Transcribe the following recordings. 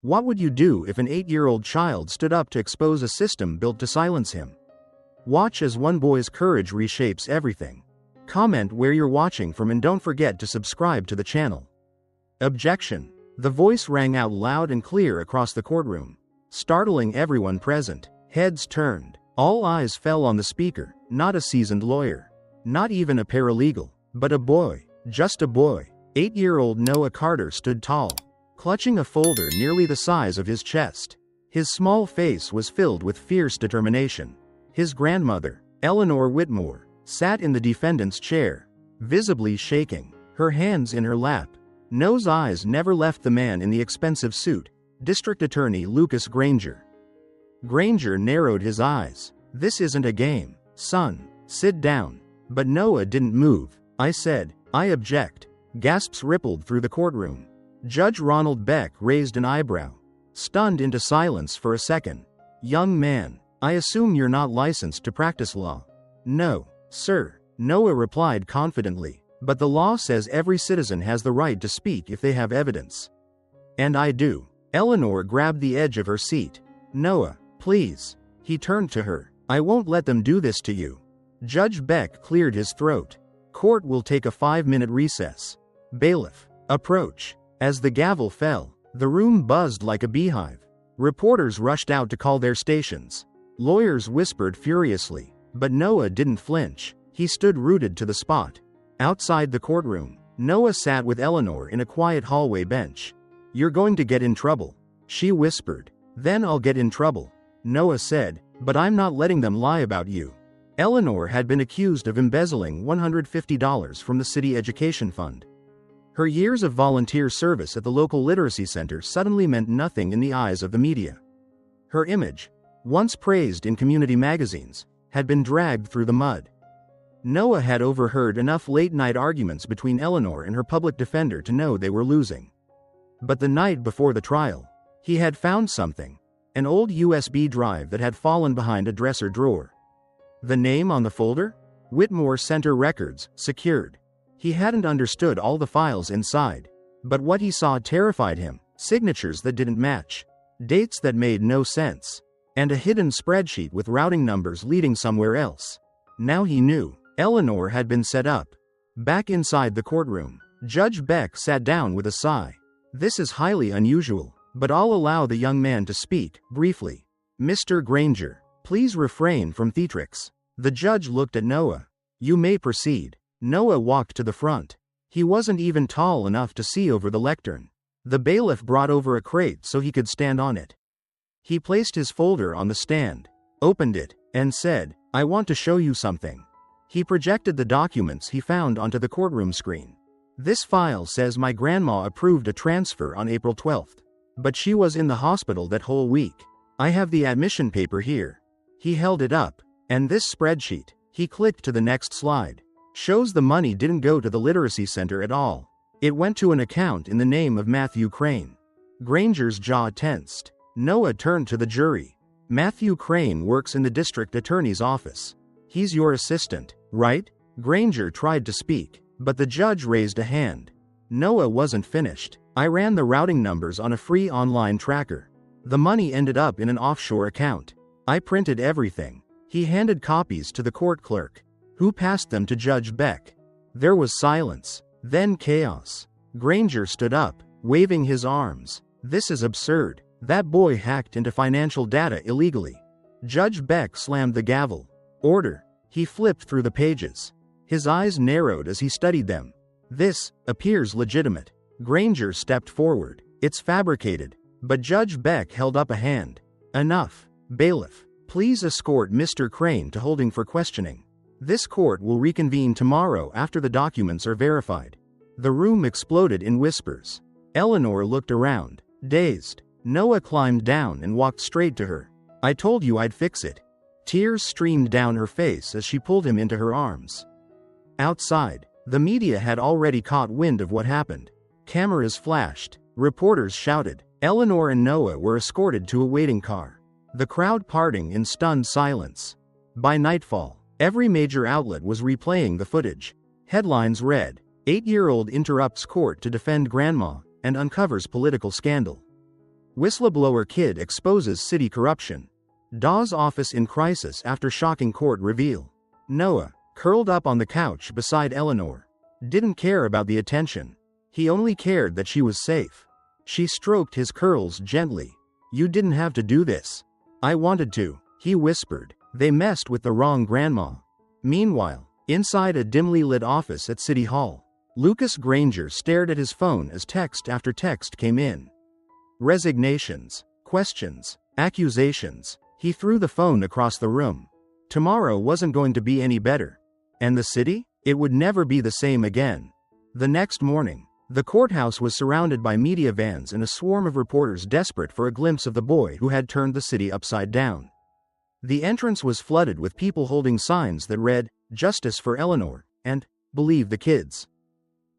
What would you do if an 8-year-old child stood up to expose a system built to silence him? Watch as one boy's courage reshapes everything. Comment where you're watching from and don't forget to subscribe to the channel. Objection. The voice rang out loud and clear across the courtroom, startling everyone present. Heads turned. All eyes fell on the speaker, not a seasoned lawyer, not even a paralegal, but a boy, just a boy. 8-year-old Noah Carter stood tall, clutching a folder nearly the size of his chest. His small face was filled with fierce determination. His grandmother, Eleanor Whitmore, sat in the defendant's chair, visibly shaking, her hands in her lap. Noah's eyes never left the man in the expensive suit, District Attorney Lucas Granger. Granger narrowed his eyes. This isn't a game, son. Sit down. But Noah didn't move. I said, I object. Gasps rippled through the courtroom. Judge Ronald Beck raised an eyebrow, stunned into silence for a second. Young man, I assume you're not licensed to practice law. No, sir, Noah replied confidently, but the law says every citizen has the right to speak if they have evidence. And I do. Eleanor grabbed the edge of her seat. Noah, please. He turned to her. I won't let them do this to you. Judge Beck cleared his throat. Court will take a 5-minute recess. Bailiff, approach. As the gavel fell, the room buzzed like a beehive. Reporters rushed out to call their stations. Lawyers whispered furiously, but Noah didn't flinch. He stood rooted to the spot. Outside the courtroom, Noah sat with Eleanor in a quiet hallway bench. You're going to get in trouble, she whispered. Then I'll get in trouble, Noah said, but I'm not letting them lie about you. Eleanor had been accused of embezzling $150 from the city education fund. Her years of volunteer service at the local literacy center suddenly meant nothing in the eyes of the media. Her image, once praised in community magazines, had been dragged through the mud. Noah had overheard enough late-night arguments between Eleanor and her public defender to know they were losing. But the night before the trial, he had found something, an old USB drive that had fallen behind a dresser drawer. The name on the folder? Whitmore Center Records, secured. He hadn't understood all the files inside, but what he saw terrified him. Signatures that didn't match, dates that made no sense, and a hidden spreadsheet with routing numbers leading somewhere else. Now he knew. Eleanor had been set up. Back inside the courtroom, Judge Beck sat down with a sigh. This is highly unusual, but I'll allow the young man to speak, briefly. Mr. Granger, please refrain from theatrics. The judge looked at Noah. You may proceed. Noah walked to the front. He wasn't even tall enough to see over the lectern. The bailiff brought over a crate so he could stand on it. He placed his folder on the stand, opened it, and said, I want to show you something. He projected the documents he found onto the courtroom screen. This file says my grandma approved a transfer on April 12th. But she was in the hospital that whole week. I have the admission paper here. He held it up. And this spreadsheet, he clicked to the next slide, shows the money didn't go to the literacy center at all. It went to an account in the name of Matthew Crane. Granger's jaw tensed. Noah turned to the jury. Matthew Crane works in the district attorney's office. He's your assistant, right? Granger tried to speak, but the judge raised a hand. Noah wasn't finished. I ran the routing numbers on a free online tracker. The money ended up in an offshore account. I printed everything. He handed copies to the court clerk, who passed them to Judge Beck. There was silence, then chaos. Granger stood up, waving his arms. This is absurd. That boy hacked into financial data illegally. Judge Beck slammed the gavel. Order. He flipped through the pages. His eyes narrowed as he studied them. This appears legitimate. Granger stepped forward. It's fabricated. But Judge Beck held up a hand. Enough. Bailiff, please escort Mr. Crane to holding for questioning. This court will reconvene tomorrow after the documents are verified. The room exploded in whispers. Eleanor looked around, dazed. Noah climbed down and walked straight to her. I told you I'd fix it. Tears streamed down her face as she pulled him into her arms. Outside, the media had already caught wind of what happened. Cameras flashed. Reporters shouted. Eleanor and Noah were escorted to a waiting car, the crowd parting in stunned silence. By nightfall, every major outlet was replaying the footage. Headlines read, 8-year-old interrupts court to defend grandma and uncovers political scandal. Whistleblower kid exposes city corruption. Dawes office in crisis after shocking court reveal. Noah, curled up on the couch beside Eleanor, didn't care about the attention. He only cared that she was safe. She stroked his curls gently. "You didn't have to do this." "I wanted to," he whispered. They messed with the wrong grandma. Meanwhile, inside a dimly lit office at City Hall, Lucas Granger stared at his phone as text after text came in. Resignations, questions, accusations. He threw the phone across the room. Tomorrow wasn't going to be any better. And the city? It would never be the same again. The next morning, the courthouse was surrounded by media vans and a swarm of reporters desperate for a glimpse of the boy who had turned the city upside down. The entrance was flooded with people holding signs that read, "Justice for Eleanor," and "Believe the kids."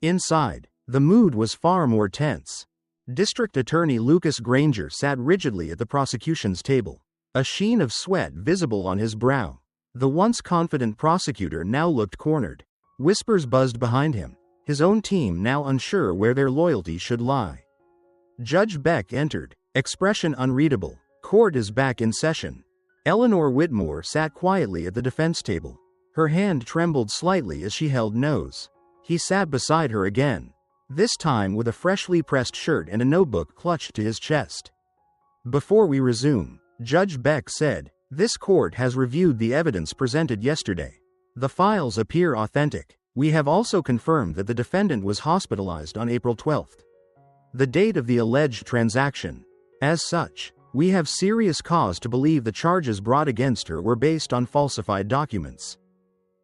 Inside, the mood was far more tense. District Attorney Lucas Granger sat rigidly at the prosecution's table, a sheen of sweat visible on his brow. The once confident prosecutor now looked cornered. Whispers buzzed behind him, his own team now unsure where their loyalty should lie. Judge Beck entered, expression unreadable. Court is back in session. Eleanor Whitmore sat quietly at the defense table. Her hand trembled slightly as she held Nose. He sat beside her again, this time with a freshly pressed shirt and a notebook clutched to his chest. "Before we resume," Judge Beck said, "this court has reviewed the evidence presented yesterday. The files appear authentic. We have also confirmed that the defendant was hospitalized on April 12th, the date of the alleged transaction. As such, we have serious cause to believe the charges brought against her were based on falsified documents."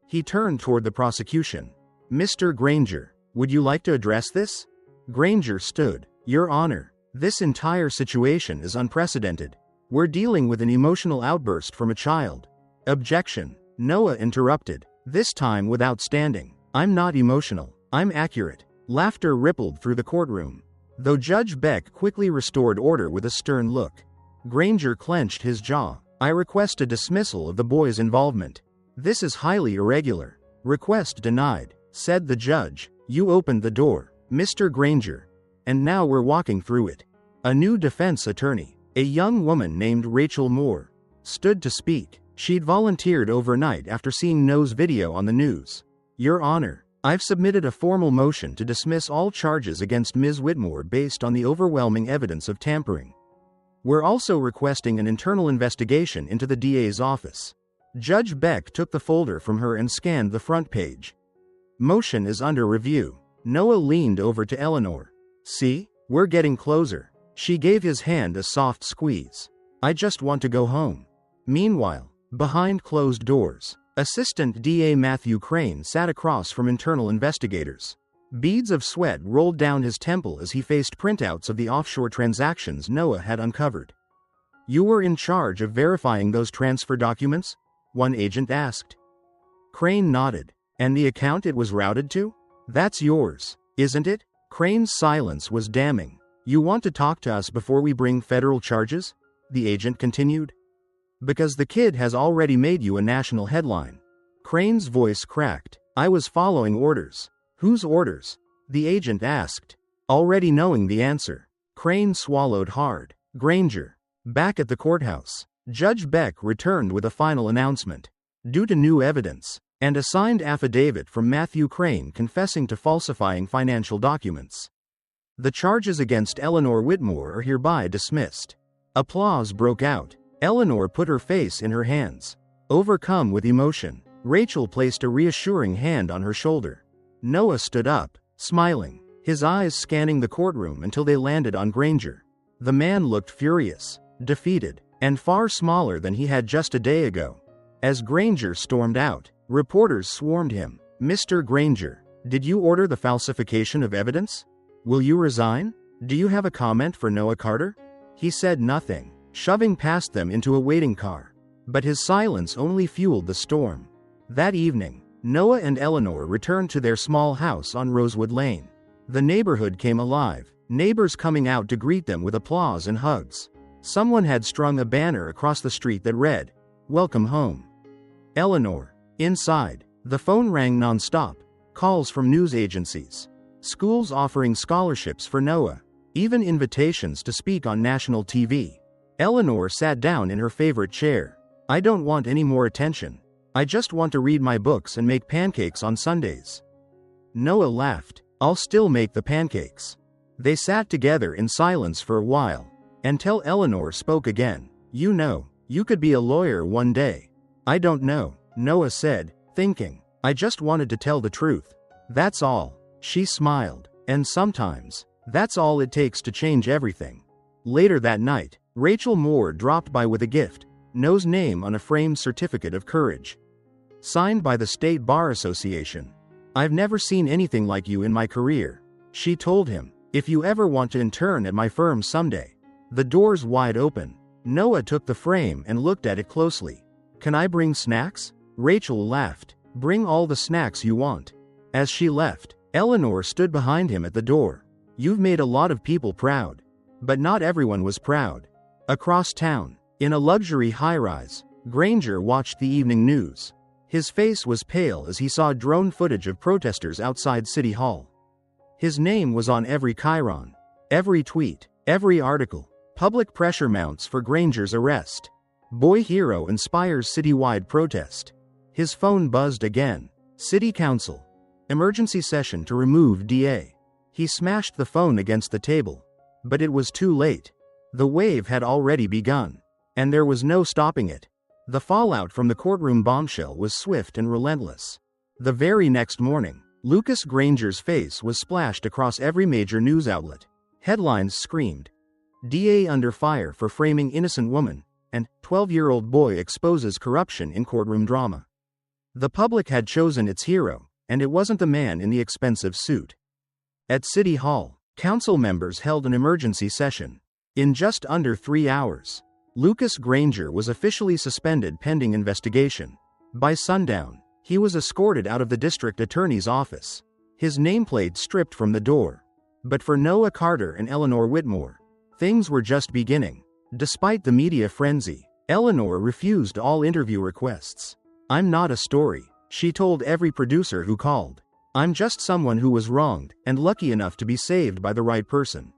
He turned toward the prosecution. "Mr. Granger, would you like to address this?" Granger stood. "Your Honor, this entire situation is unprecedented. We're dealing with an emotional outburst from a child." "Objection," Noah interrupted, this time without standing. "I'm not emotional, I'm accurate." Laughter rippled through the courtroom, though Judge Beck quickly restored order with a stern look. Granger clenched his jaw. "I request a dismissal of the boy's involvement. This is highly irregular." "Request denied," said the judge. "You opened the door, Mr. Granger, and now we're walking through it." A new defense attorney, a young woman named Rachel Moore, stood to speak. She'd volunteered overnight after seeing No's video on the news. "Your Honor, I've submitted a formal motion to dismiss all charges against Ms. Whitmore based on the overwhelming evidence of tampering. We're also requesting an internal investigation into the DA's office." Judge Beck took the folder from her and scanned the front page. "Motion is under review." Noah leaned over to Eleanor. "See, we're getting closer." She gave his hand a soft squeeze. "I just want to go home." Meanwhile, behind closed doors, Assistant DA Matthew Crane sat across from internal investigators. Beads of sweat rolled down his temple as he faced printouts of the offshore transactions Noah had uncovered. "You were in charge of verifying those transfer documents?" one agent asked. Crane nodded. "And the account it was routed to? That's yours, isn't it?" Crane's silence was damning. "You want to talk to us before we bring federal charges?" the agent continued. "Because the kid has already made you a national headline." Crane's voice cracked. "I was following orders." "Whose orders?" the agent asked, already knowing the answer. Crane swallowed hard. "Granger." Back at the courthouse, Judge Beck returned with a final announcement. Due to new evidence, and a signed affidavit from Matthew Crane confessing to falsifying financial documents, the charges against Eleanor Whitmore are hereby dismissed. Applause broke out. Eleanor put her face in her hands, overcome with emotion. Rachel placed a reassuring hand on her shoulder. Noah stood up, smiling, his eyes scanning the courtroom until they landed on Granger. The man looked furious, defeated, and far smaller than he had just a day ago. As Granger stormed out, reporters swarmed him. "Mr. Granger, did you order the falsification of evidence? Will you resign? Do you have a comment for Noah Carter?" He said nothing, shoving past them into a waiting car. But his silence only fueled the storm. That evening, Noah and Eleanor returned to their small house on Rosewood Lane. The neighborhood came alive, neighbors coming out to greet them with applause and hugs. Someone had strung a banner across the street that read, "Welcome home, Eleanor." Inside, the phone rang nonstop, calls from news agencies, schools offering scholarships for Noah, even invitations to speak on national TV. Eleanor sat down in her favorite chair. I don't want any more attention. I just want to read my books and make pancakes on Sundays. Noah laughed. I'll still make the pancakes. They sat together in silence for a while, until Eleanor spoke again. You know, you could be a lawyer one day. I don't know, Noah said, thinking. I just wanted to tell the truth. That's all. She smiled. And sometimes, that's all it takes to change everything. Later that night, Rachel Moore dropped by with a gift, Noah's name on a framed certificate of courage. Signed by the State Bar Association. I've never seen anything like you in my career, she told him. If you ever want to intern at my firm someday. The door's wide open. Noah took the frame and looked at it closely. Can I bring snacks? Rachel laughed. Bring all the snacks you want. As she left, Eleanor stood behind him at the door. You've made a lot of people proud. But not everyone was proud. Across town, in a luxury high-rise, Granger watched the evening news. His face was pale as he saw drone footage of protesters outside City Hall. His name was on every chyron, every tweet, every article. Public pressure mounts for Granger's arrest. Boy hero inspires citywide protest. His phone buzzed again. City Council. Emergency session to remove DA. He smashed the phone against the table. But it was too late. The wave had already begun. And there was no stopping it. The fallout from the courtroom bombshell was swift and relentless. The very next morning, Lucas Granger's face was splashed across every major news outlet. Headlines screamed, DA under fire for framing innocent woman, and 12-year-old boy exposes corruption in courtroom drama. The public had chosen its hero, and it wasn't the man in the expensive suit. At City Hall, council members held an emergency session. In just under 3 hours, Lucas Granger was officially suspended pending investigation. By sundown, he was escorted out of the district attorney's office, his nameplate stripped from the door. But for Noah Carter and Eleanor Whitmore, things were just beginning. Despite the media frenzy, Eleanor refused all interview requests. I'm not a story, she told every producer who called. I'm just someone who was wronged and lucky enough to be saved by the right person.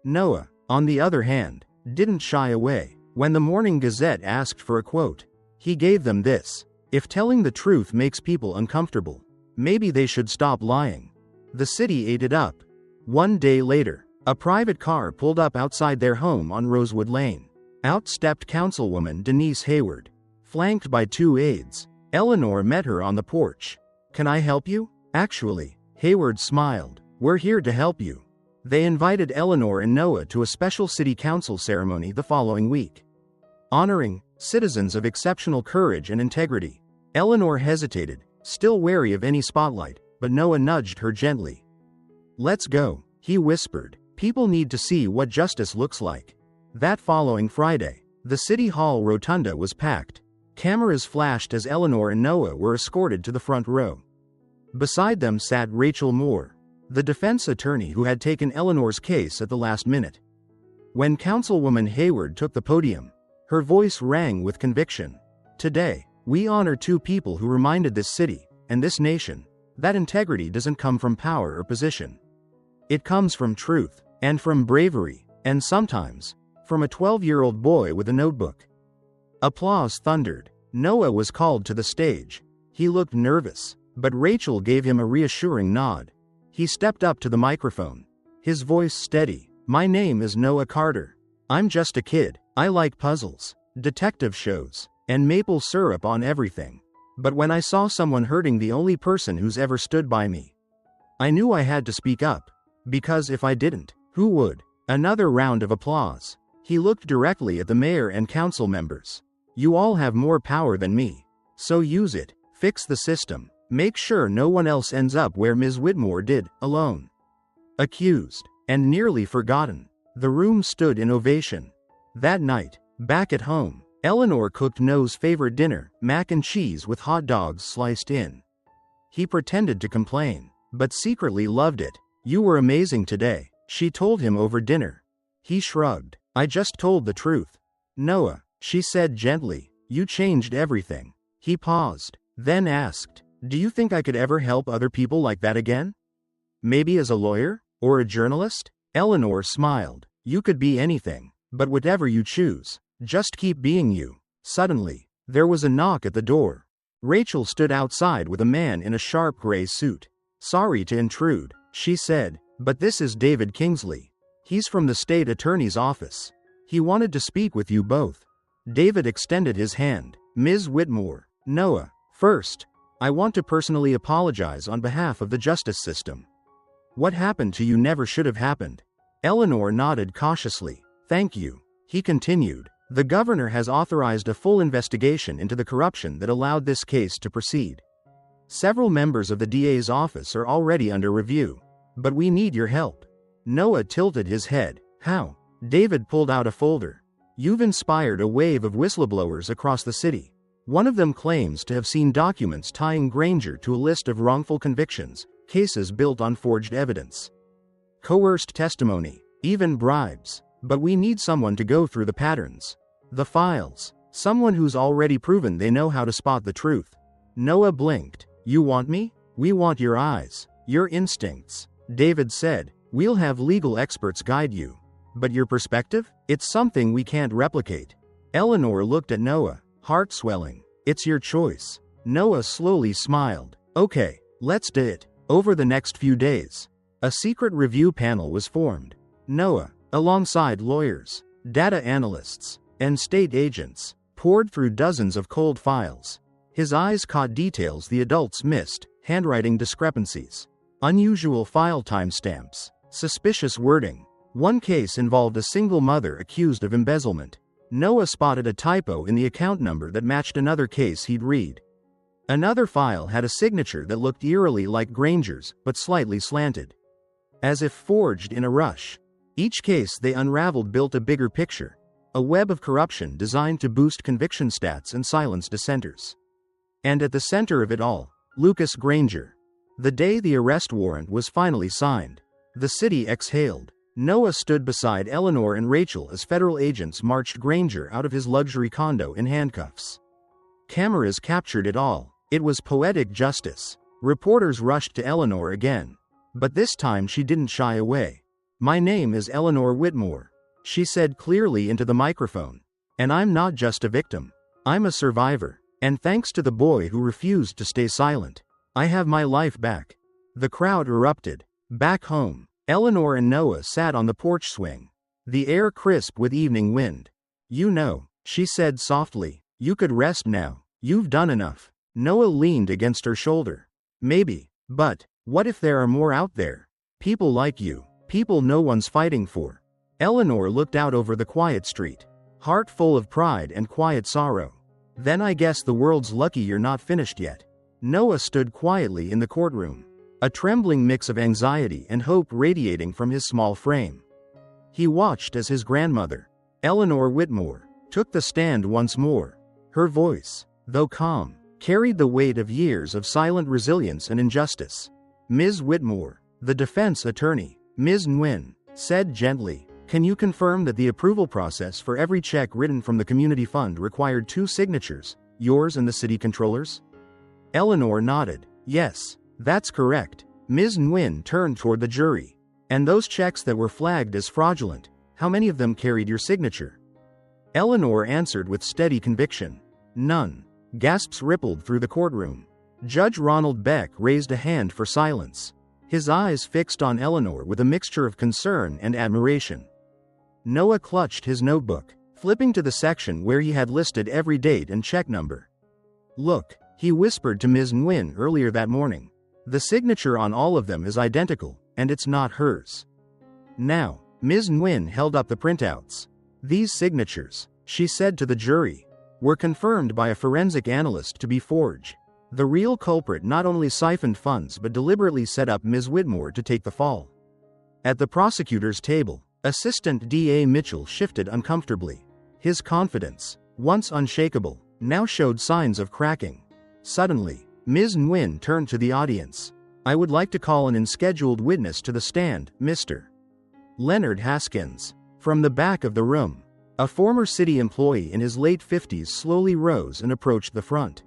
Noah, on the other hand, didn't shy away. When the Morning Gazette asked for a quote, he gave them this. If telling the truth makes people uncomfortable, maybe they should stop lying. The city ate it up. One day later, a private car pulled up outside their home on Rosewood Lane. Out stepped Councilwoman Denise Hayward. Flanked by 2 aides, Eleanor met her on the porch. Can I help you? Actually, Hayward smiled. We're here to help you. They invited Eleanor and Noah to a special city council ceremony the following week. Honoring citizens of exceptional courage and integrity. Eleanor hesitated, still wary of any spotlight, but Noah nudged her gently. Let's go, he whispered. People need to see what justice looks like. That following Friday, the City Hall rotunda was packed. Cameras flashed as Eleanor and Noah were escorted to the front row. Beside them sat Rachel Moore, the defense attorney who had taken Eleanor's case at the last minute. When Councilwoman Hayward took the podium, her voice rang with conviction. Today, we honor 2 people who reminded this city, and this nation, that integrity doesn't come from power or position. It comes from truth, and from bravery, and sometimes, from a 12-year-old boy with a notebook. Applause thundered. Noah was called to the stage. He looked nervous, but Rachel gave him a reassuring nod. He stepped up to the microphone, his voice steady. My name is Noah Carter. I'm just a kid. I like puzzles, detective shows, and maple syrup on everything. But when I saw someone hurting the only person who's ever stood by me, I knew I had to speak up. Because if I didn't, who would? Another round of applause. He looked directly at the mayor and council members. You all have more power than me. So use it. Fix the system. Make sure no one else ends up where Ms. Whitmore did, alone. Accused, and nearly forgotten. The room stood in ovation. That night, back at home, Eleanor cooked Noah's favorite dinner, mac and cheese with hot dogs sliced in. He pretended to complain, but secretly loved it. You were amazing today, she told him over dinner. He shrugged. I just told the truth. Noah, she said gently, you changed everything. He paused, then asked, do you think I could ever help other people like that again? Maybe as a lawyer, or a journalist? Eleanor smiled. You could be anything, but whatever you choose, just keep being you. Suddenly, there was a knock at the door. Rachel stood outside with a man in a sharp gray suit. Sorry to intrude, she said, but this is David Kingsley. He's from the state attorney's office. He wanted to speak with you both. David extended his hand. Ms. Whitmore. Noah. First, I want to personally apologize on behalf of the justice system. What happened to you never should have happened. Eleanor nodded cautiously. Thank you. He continued. The governor has authorized a full investigation into the corruption that allowed this case to proceed. Several members of the DA's office are already under review. But we need your help. Noah tilted his head. How? David pulled out a folder. You've inspired a wave of whistleblowers across the city. One of them claims to have seen documents tying Granger to a list of wrongful convictions, cases built on forged evidence, coerced testimony, even bribes. But we need someone to go through the patterns. The files. Someone who's already proven they know how to spot the truth. Noah blinked. You want me? We want your eyes, your instincts. David said. We'll have legal experts guide you. But your perspective? It's something we can't replicate. Eleanor looked at Noah, heart swelling. It's your choice. Noah slowly smiled. Okay, let's do it. Over the next few days, a secret review panel was formed. Noah, alongside lawyers, data analysts, and state agents, pored through dozens of cold files. His eyes caught details the adults missed, handwriting discrepancies, unusual file timestamps, suspicious wording. One case involved a single mother accused of embezzlement. Noah spotted a typo in the account number that matched another case he'd read. Another file had a signature that looked eerily like Granger's, but slightly slanted, as if forged in a rush. Each case they unraveled built a bigger picture, a web of corruption designed to boost conviction stats and silence dissenters. And at the center of it all, Lucas Granger. The day the arrest warrant was finally signed, the city exhaled. Noah stood beside Eleanor and Rachel as federal agents marched Granger out of his luxury condo in handcuffs. Cameras captured it all. It was poetic justice. Reporters rushed to Eleanor again. But this time she didn't shy away. My name is Eleanor Whitmore, she said clearly into the microphone. And I'm not just a victim. I'm a survivor. And thanks to the boy who refused to stay silent, I have my life back. The crowd erupted. Back home, Eleanor and Noah sat on the porch swing, the air crisp with evening wind. You know, she said softly, you could rest now. You've done enough. Noah leaned against her shoulder. Maybe, but what if there are more out there? People like you. People no one's fighting for. Eleanor looked out over the quiet street, heart full of pride and quiet sorrow. Then I guess the world's lucky you're not finished yet. Noah stood quietly in the courtroom, a trembling mix of anxiety and hope radiating from his small frame. He watched as his grandmother, Eleanor Whitmore, took the stand once more. Her voice, though calm, carried the weight of years of silent resilience and injustice. Ms. Whitmore, the defense attorney, Ms. Nguyen, said gently, can you confirm that the approval process for every check written from the community fund required 2 signatures, yours and the city controller's? Eleanor nodded. Yes, that's correct. Ms. Nguyen turned toward the jury. And those checks that were flagged as fraudulent, how many of them carried your signature? Eleanor answered with steady conviction. None. Gasps rippled through the courtroom. Judge Ronald Beck raised a hand for silence, his eyes fixed on Eleanor with a mixture of concern and admiration. Noah clutched his notebook, flipping to the section where he had listed every date and check number. Look, he whispered to Ms. Nguyen earlier that morning. The signature on all of them is identical, and it's not hers. Now, Ms. Nguyen held up the printouts. These signatures, she said to the jury, were confirmed by a forensic analyst to be forged. The real culprit not only siphoned funds but deliberately set up Ms. Whitmore to take the fall. At the prosecutor's table, Assistant DA Mitchell shifted uncomfortably. His confidence, once unshakable, now showed signs of cracking. Suddenly, Ms. Nguyen turned to the audience. I would like to call an unscheduled witness to the stand, Mr. Leonard Haskins. From the back of the room, a former city employee in his late 50s slowly rose and approached the front.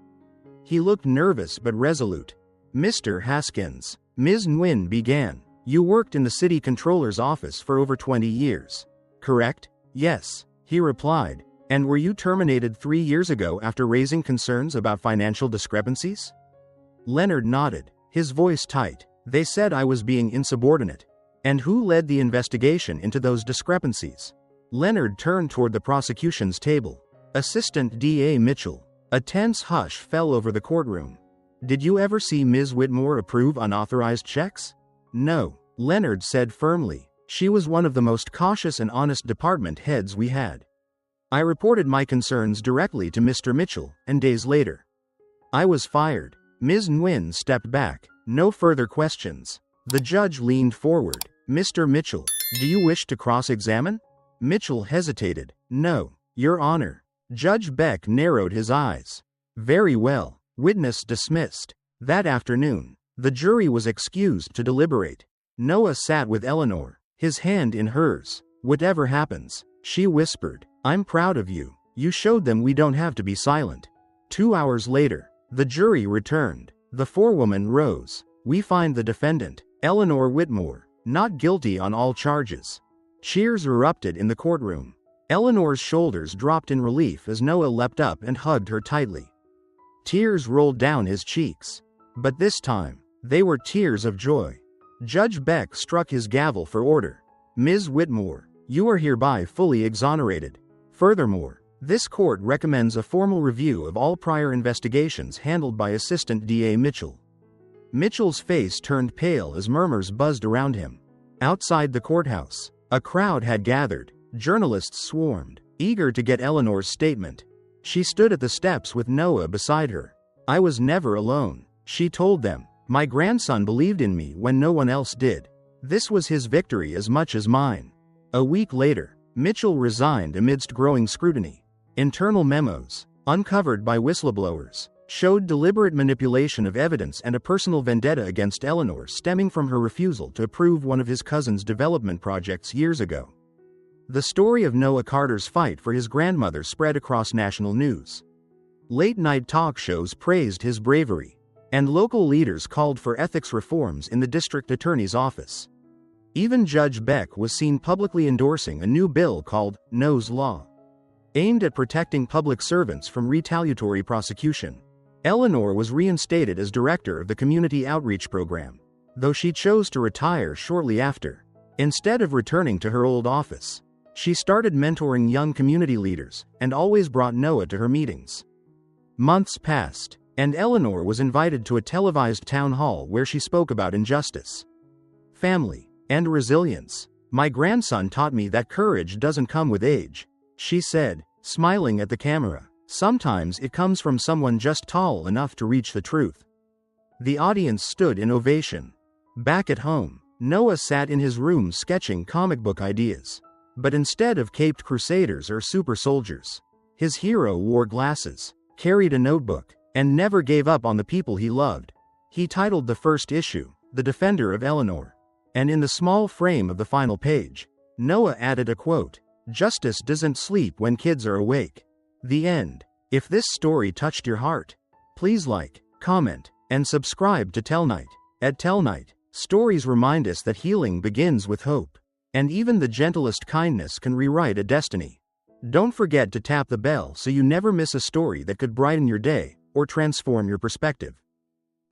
He looked nervous but resolute. Mr. Haskins, Ms. Nguyen began. You worked in the city controller's office for over 20 years. Correct? Yes, he replied. And were you terminated 3 years ago after raising concerns about financial discrepancies? Leonard nodded, his voice tight. They said I was being insubordinate. And who led the investigation into those discrepancies? Leonard turned toward the prosecution's table. Assistant DA Mitchell. A tense hush fell over the courtroom. Did you ever see Ms. Whitmore approve unauthorized checks? No, Leonard said firmly. She was one of the most cautious and honest department heads we had. I reported my concerns directly to Mr. Mitchell, and days later, I was fired. Ms. Nguyen stepped back. No further questions. The judge leaned forward. Mr. Mitchell, do you wish to cross-examine? Mitchell hesitated. No, Your Honor. Judge Beck narrowed his eyes. Very well. Witness dismissed. That afternoon, the jury was excused to deliberate. Noah sat with Eleanor, his hand in hers. Whatever happens, she whispered, I'm proud of you. You showed them we don't have to be silent. 2 hours later, the jury returned. The forewoman rose. We find the defendant, Eleanor Whitmore, not guilty on all charges. Cheers erupted in the courtroom. Eleanor's shoulders dropped in relief as Noah leapt up and hugged her tightly. Tears rolled down his cheeks. But this time, they were tears of joy. Judge Beck struck his gavel for order. Ms. Whitmore, you are hereby fully exonerated. Furthermore, this court recommends a formal review of all prior investigations handled by Assistant DA Mitchell. Mitchell's face turned pale as murmurs buzzed around him. Outside the courthouse, a crowd had gathered. Journalists swarmed, eager to get Eleanor's statement. She stood at the steps with Noah beside her. I was never alone, she told them. My grandson believed in me when no one else did. This was his victory as much as mine. A week later, Mitchell resigned amidst growing scrutiny. Internal memos, uncovered by whistleblowers, showed deliberate manipulation of evidence and a personal vendetta against Eleanor stemming from her refusal to approve one of his cousin's development projects years ago. The story of Noah Carter's fight for his grandmother spread across national news. Late-night talk shows praised his bravery, and local leaders called for ethics reforms in the district attorney's office. Even Judge Beck was seen publicly endorsing a new bill called Noah's Law, aimed at protecting public servants from retaliatory prosecution. Eleanor was reinstated as director of the community outreach program, though she chose to retire shortly after. Instead of returning to her old office, she started mentoring young community leaders and always brought Noah to her meetings. Months passed, and Eleanor was invited to a televised town hall where she spoke about injustice, family, and resilience. My grandson taught me that courage doesn't come with age, she said, smiling at the camera. Sometimes it comes from someone just tall enough to reach the truth. The audience stood in ovation. Back at home, Noah sat in his room sketching comic book ideas. But instead of caped crusaders or super soldiers, his hero wore glasses, carried a notebook, and never gave up on the people he loved. He titled the first issue, The Defender of Eleanor. And in the small frame of the final page, Noah added a quote, Justice doesn't sleep when kids are awake. The end. If this story touched your heart, please like, comment, and subscribe to Tellinight. At Tellinight, stories remind us that healing begins with hope. And even the gentlest kindness can rewrite a destiny. Don't forget to tap the bell so you never miss a story that could brighten your day or transform your perspective.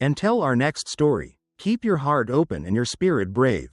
Until our next story, keep your heart open and your spirit brave.